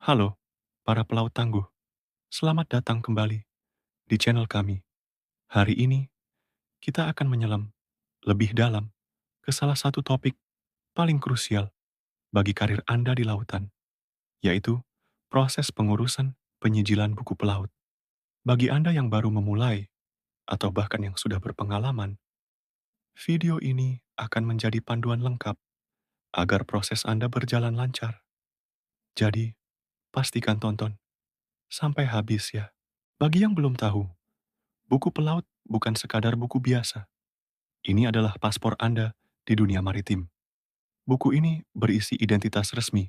Halo, para pelaut tangguh. Selamat datang kembali di channel kami. Hari ini, kita akan menyelam lebih dalam ke salah satu topik paling krusial bagi karir Anda di lautan, yaitu proses pengurusan penyijilan buku pelaut. Bagi Anda yang baru memulai, atau bahkan yang sudah berpengalaman, video ini akan menjadi panduan lengkap agar proses Anda berjalan lancar. Jadi, pastikan tonton sampai habis ya. Bagi yang belum tahu, buku pelaut bukan sekadar buku biasa. Ini adalah paspor Anda di dunia maritim. Buku ini berisi identitas resmi,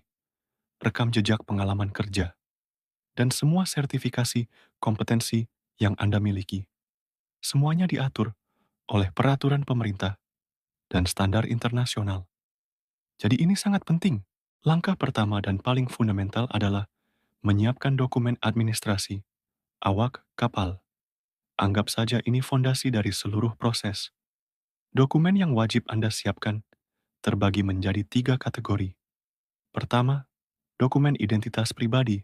rekam jejak pengalaman kerja, dan semua sertifikasi kompetensi yang Anda miliki. Semuanya diatur oleh peraturan pemerintah dan standar internasional. Jadi ini sangat penting. Langkah pertama dan paling fundamental adalah menyiapkan dokumen administrasi, awak kapal. Anggap saja ini fondasi dari seluruh proses. Dokumen yang wajib Anda siapkan terbagi menjadi 3 kategori. Pertama, dokumen identitas pribadi,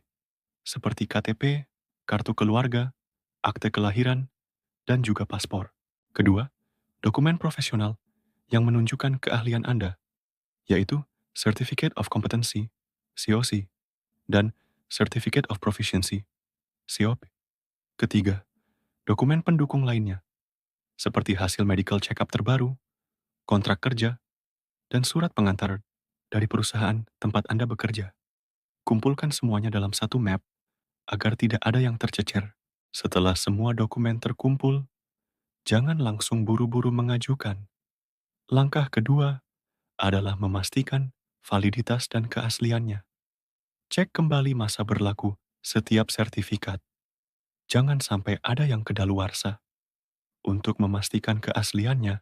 seperti KTP, kartu keluarga, akte kelahiran, dan juga paspor. Kedua, dokumen profesional yang menunjukkan keahlian Anda, yaitu Certificate of Competency, COC, dan Certificate of Proficiency, COP. Ketiga, dokumen pendukung lainnya, seperti hasil medical check-up terbaru, kontrak kerja, dan surat pengantar dari perusahaan tempat Anda bekerja. Kumpulkan semuanya dalam satu map agar tidak ada yang tercecer. Setelah semua dokumen terkumpul, jangan langsung buru-buru mengajukan. Langkah kedua adalah memastikan validitas dan keasliannya. Cek kembali masa berlaku setiap sertifikat. Jangan sampai ada yang kedaluarsa. Untuk memastikan keasliannya,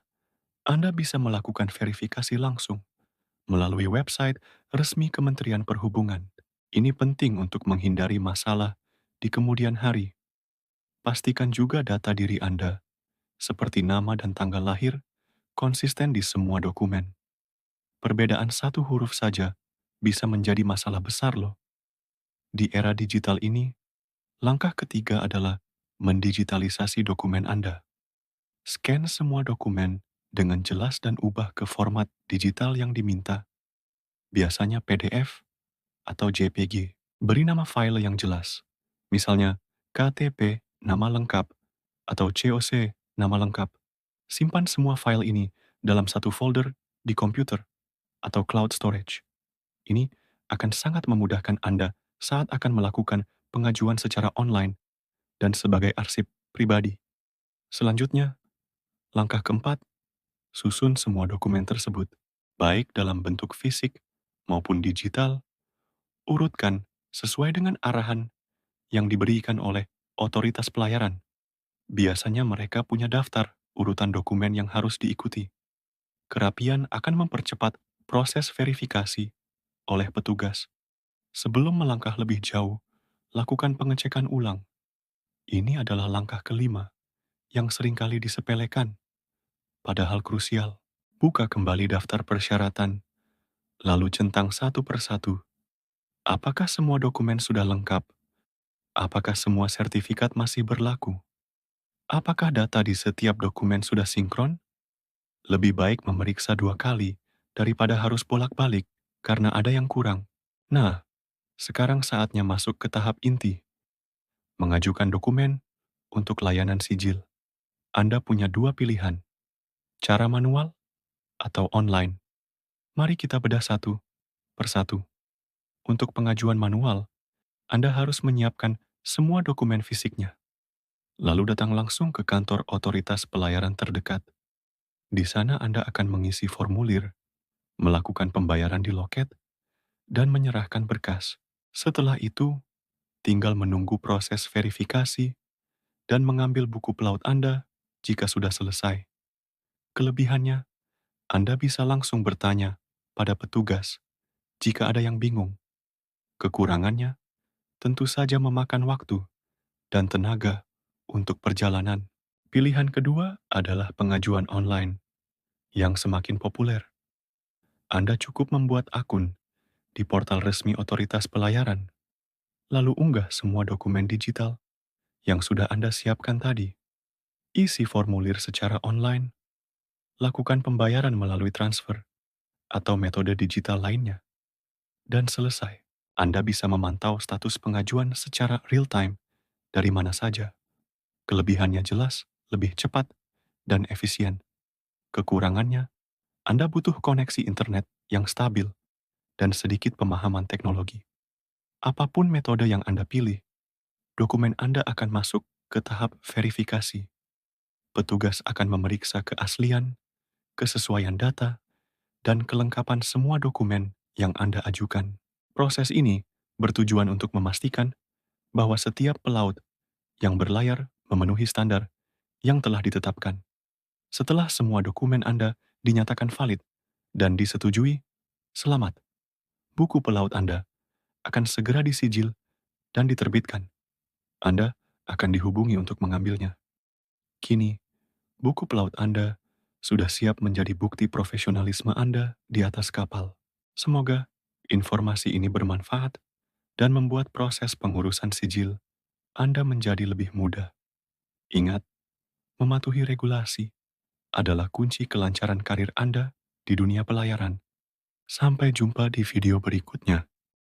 Anda bisa melakukan verifikasi langsung melalui website resmi Kementerian Perhubungan. Ini penting untuk menghindari masalah di kemudian hari. Pastikan juga data diri Anda, seperti nama dan tanggal lahir, konsisten di semua dokumen. Perbedaan satu huruf saja bisa menjadi masalah besar loh. Di era digital ini, langkah ketiga adalah mendigitalisasi dokumen Anda. Scan semua dokumen dengan jelas dan ubah ke format digital yang diminta, biasanya PDF atau JPG. Beri nama file yang jelas, misalnya KTP nama lengkap atau COC nama lengkap. Simpan semua file ini dalam satu folder di komputer atau cloud storage. Ini akan sangat memudahkan Anda saat akan melakukan pengajuan secara online dan sebagai arsip pribadi. Selanjutnya, langkah keempat, susun semua dokumen tersebut, baik dalam bentuk fisik maupun digital, urutkan sesuai dengan arahan yang diberikan oleh otoritas pelayaran. Biasanya mereka punya daftar urutan dokumen yang harus diikuti. Kerapian akan mempercepat proses verifikasi oleh petugas. Sebelum melangkah lebih jauh, lakukan pengecekan ulang. Ini adalah langkah kelima yang seringkali disepelekan, padahal krusial. Buka kembali daftar persyaratan, lalu centang satu persatu. Apakah semua dokumen sudah lengkap? Apakah semua sertifikat masih berlaku? Apakah data di setiap dokumen sudah sinkron? Lebih baik memeriksa 2 kali daripada harus bolak-balik karena ada yang kurang. Nah, sekarang saatnya masuk ke tahap inti, mengajukan dokumen untuk layanan sijil. Anda punya 2 pilihan, cara manual atau online. Mari kita bedah satu persatu. Untuk pengajuan manual, Anda harus menyiapkan semua dokumen fisiknya, lalu datang langsung ke kantor otoritas pelayaran terdekat. Di sana Anda akan mengisi formulir, melakukan pembayaran di loket, dan menyerahkan berkas. Setelah itu, tinggal menunggu proses verifikasi dan mengambil buku pelaut Anda jika sudah selesai. Kelebihannya, Anda bisa langsung bertanya pada petugas jika ada yang bingung. Kekurangannya, tentu saja memakan waktu dan tenaga untuk perjalanan. Pilihan kedua adalah pengajuan online yang semakin populer. Anda cukup membuat akun di portal resmi otoritas pelayaran, Lalu unggah semua dokumen digital yang sudah Anda siapkan tadi. Isi formulir secara online, lakukan pembayaran melalui transfer atau metode digital lainnya, dan selesai. Anda bisa memantau status pengajuan secara real-time dari mana saja. Kelebihannya jelas, lebih cepat, dan efisien. Kekurangannya, Anda butuh koneksi internet yang stabil dan sedikit pemahaman teknologi. Apapun metode yang Anda pilih, dokumen Anda akan masuk ke tahap verifikasi. Petugas akan memeriksa keaslian, kesesuaian data, dan kelengkapan semua dokumen yang Anda ajukan. Proses ini bertujuan untuk memastikan bahwa setiap pelaut yang berlayar memenuhi standar yang telah ditetapkan. Setelah semua dokumen Anda dinyatakan valid dan disetujui, selamat. Buku pelaut Anda akan segera disijil dan diterbitkan. Anda akan dihubungi untuk mengambilnya. Kini, buku pelaut Anda sudah siap menjadi bukti profesionalisme Anda di atas kapal. Semoga informasi ini bermanfaat dan membuat proses pengurusan sijil Anda menjadi lebih mudah. Ingat, mematuhi regulasi adalah kunci kelancaran karir Anda di dunia pelayaran. Sampai jumpa di video berikutnya.